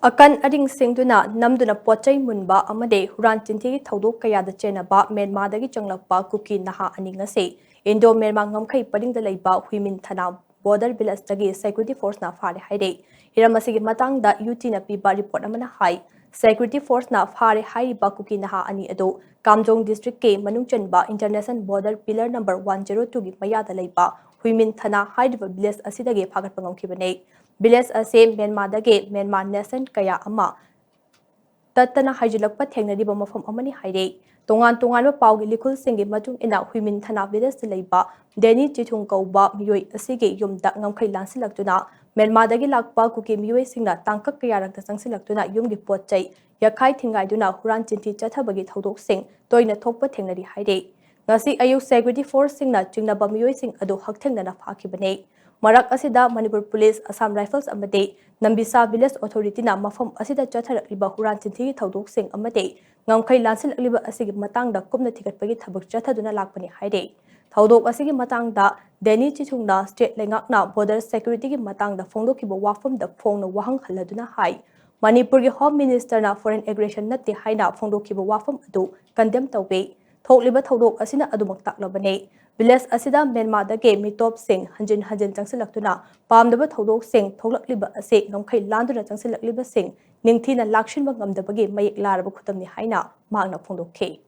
Akan ading singduna namduna pochai munba amade huran chinthi thodok kayada chenaba Myanmar dagi changlakpa Kuki Naha ani ngase Indo Myanmar ngamkhai padingda leiba huimin thana border village dagi security force na Phare haide hiramasigi matangda UT na piba report amana hai security force na Phare haiba Kuki Naha ani ado Kamjong district ke manungchanba international border pillar number 102 gi mayada leiba huimin thana haiba village asidagi phagat pangomkhibane village ase Myanmar dagi Myanmar nation kaya ama tatana hajilakpa thengnariba mafam amani haire tongan tongan pawgi likhul singi matung ina huimin thana village leiba deni chithung kauba miyoi asige yumda ngamkhai lansilaktuna Myanmar dagi lakpa Kuki miyoi singna tangkak kaya rakta sangsilaktuna yumgi potchai yakhai thingaiduna huran chinthi chathabagi thodok sing toina thokpa thengnari haire ngasi ayuk security force singna chingnaba miyoi sing adu hakthengna phakibane Marak asida Manipur Police Assam Rifles amade Nambisa Village Authority na mafam asida chatharakliba huran chinthi thodok sing amade ngamkhai lansilaklibba asigi matangda kumna thigatpagi thabak chathaduna lakpani haire thodok asigi matangda Deni Chichungna state lengakna border security gi matangda phongdokiba wafamda phongna wahang haladuna hai Manipur gi Home Minister na foreign aggression natte haina phongdokiba wafam adu condemn tawbe thokliba thodok asina adumak taklabane Village asida Myanmar dagi mitop sing hanjin changsilaktuna pamdaba thodok sing thoklakliba ase ngamkhai landuna changsilakliba sing ningthina lakshinba ngamdabagi mayek laraba khutamni haina magna phongdokhe